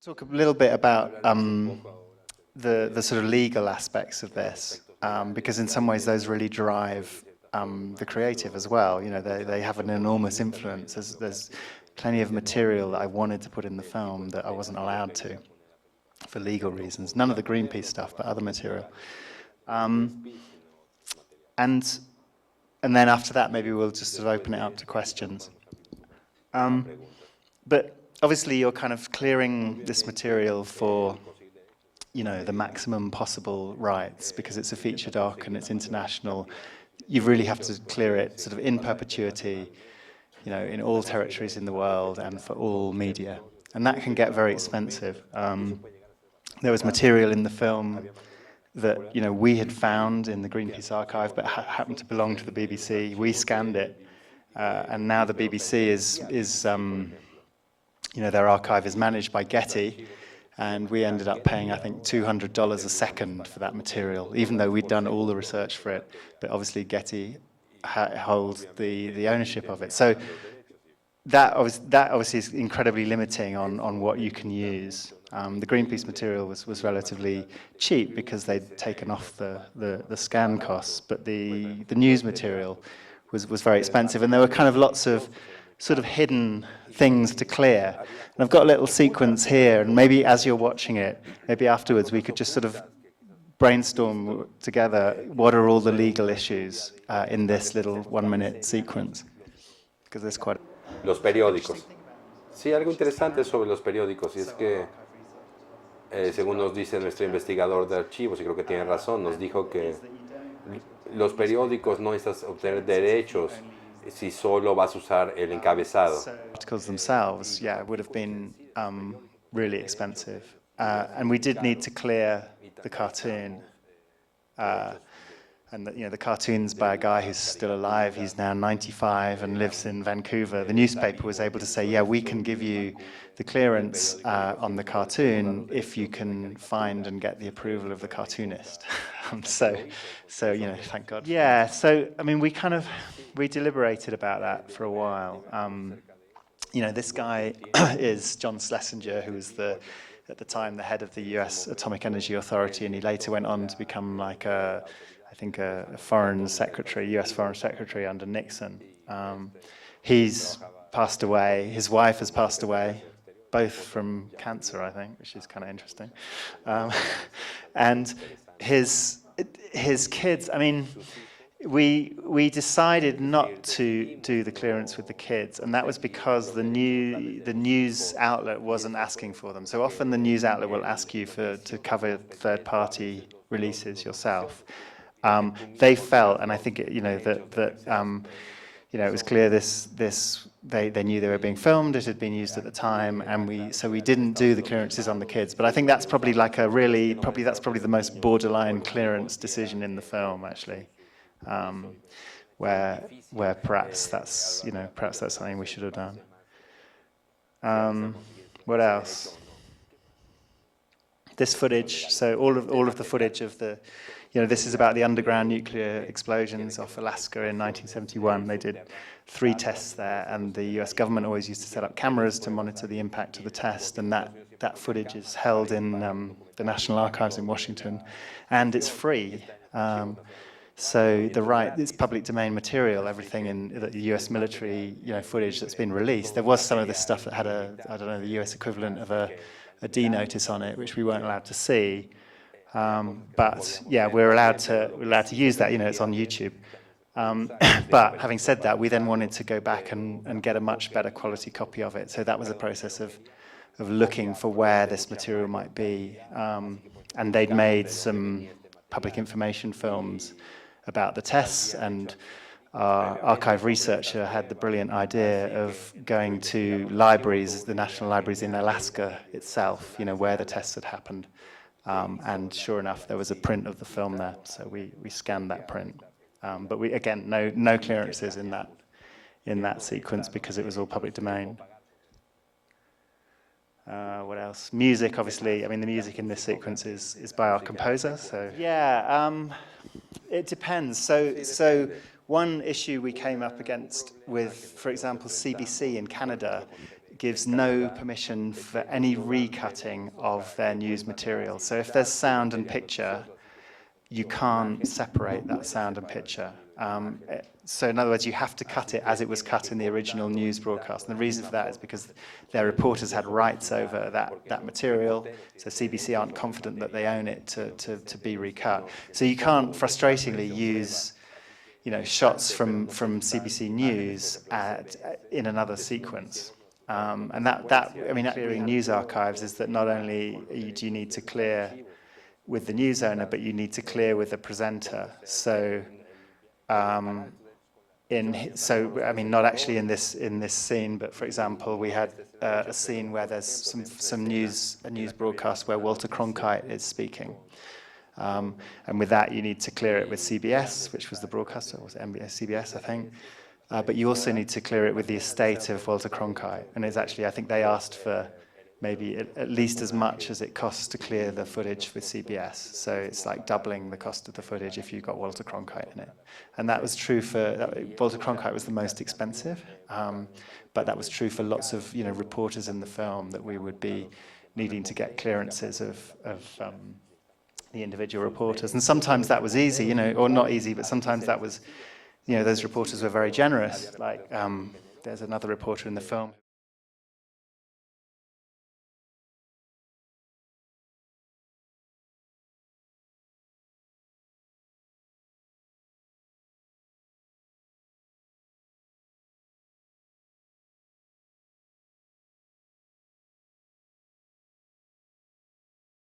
talk a little bit about the sort of legal aspects of this, because in some ways those really drive the creative as well. You know, they have an enormous influence. There's plenty of material that I wanted to put in the film that I wasn't allowed to for legal reasons. None of the Greenpeace stuff, but other material. And then after that, maybe we'll just sort of open it up to questions. But obviously, you're kind of clearing this material for, you know, the maximum possible rights, because it's a feature doc and it's international. You really have to clear it sort of in perpetuity, you know, in all territories in the world and for all media. And that can get very expensive. There was material in the film that, you know, we had found in the Greenpeace archive, but happened to belong to the BBC. We scanned it, and now the BBC is you know, their archive is managed by Getty, and we ended up paying, I think, $200 a second for that material, even though we'd done all the research for it. But obviously, Getty holds the ownership of it. So that obviously is incredibly limiting on what you can use. The Greenpeace material was relatively cheap because they'd taken off the scan costs, but the news material was very expensive, and there were kind of lots of sort of hidden things to clear. And I've got a little sequence here, and maybe as you're watching it, maybe afterwards we could just sort of brainstorm together what are all the legal issues in this little 1-minute sequence, because there's quite. Los periódicos. Sí, algo interesante sobre los periódicos, y es que, según nos dice nuestro investigador de archivos, y creo que tiene razón, nos dijo que los periódicos no necesitas obtener derechos si solo vas a usar el encabezado. Articles themselves, yeah, would have been really expensive, and we did need to clear the cartoon. And you know, the cartoon's by a guy who's still alive. He's now 95 and lives in Vancouver. The newspaper was able to say, yeah, we can give you the clearance on the cartoon if you can find and get the approval of the cartoonist. So you know, thank God. Yeah, so I mean, we deliberated about that for a while. You know, this guy is John Schlesinger, who was at the time the head of the US Atomic Energy Authority, and he later went on to become like I think a foreign secretary, US foreign secretary under Nixon. He's passed away. His wife has passed away, both from cancer, I think, which is kind of interesting. And his kids, I mean, we decided not to do the clearance with the kids, and that was because the news outlet wasn't asking for them. So often the news outlet will ask you to cover third-party releases yourself. They felt, and I think you know that you know, it was clear they knew they were being filmed. It had been used at the time, and so we didn't do the clearances on the kids. But I think that's probably like that's probably the most borderline clearance decision in the film, actually, where perhaps that's something we should have done. What else? This footage. So all of the footage of the. You know, this is about the underground nuclear explosions off Alaska in 1971. They did 3 tests there, and the US government always used to set up cameras to monitor the impact of the test, and that footage is held in the National Archives in Washington, and it's free. So it's public domain material, everything in the US military, you know, footage that's been released. There was some of this stuff that had I don't know, the US equivalent of a D notice on it, which we weren't allowed to see. But yeah, we're allowed to use that. You know, it's on YouTube. But having said that, we then wanted to go back and get a much better quality copy of it. So that was a process of looking for where this material might be. And they'd made some public information films about the tests, and our archive researcher had the brilliant idea of going to libraries, the national libraries in Alaska itself, you know, where the tests had happened. And sure enough, there was a print of the film there, so we scanned that print. But we, again, no clearances in that sequence because it was all public domain. What else? Music, obviously. I mean, the music in this sequence is by our composer. So yeah, it depends. So one issue we came up against with, for example, CBC in Canada, gives no permission for any recutting of their news material. So if there's sound and picture, you can't separate that sound and picture. So in other words, you have to cut it as it was cut in the original news broadcast. And the reason for that is because their reporters had rights over that material, so CBC aren't confident that they own it to be recut. So you can't frustratingly use shots from CBC News in another sequence. And clearing news archives is that not only do you need to clear with the news owner, but you need to clear with the presenter. So, not actually in this scene, but for example, we had a scene where there's a news broadcast where Walter Cronkite is speaking, and with that you need to clear it with CBS, which was the broadcaster, or was it CBS, I think. But you also need to clear it with the estate of Walter Cronkite, and it's actually, I think they asked for maybe at least as much as it costs to clear the footage with CBS. So it's like doubling the cost of the footage if you've got Walter Cronkite in it. And that was true Walter Cronkite was the most expensive, but that was true for lots of reporters in the film, that we would be needing to get clearances of the individual reporters. And sometimes that was easy, or not easy, but sometimes that was, those reporters were very generous. Like there's another reporter in the film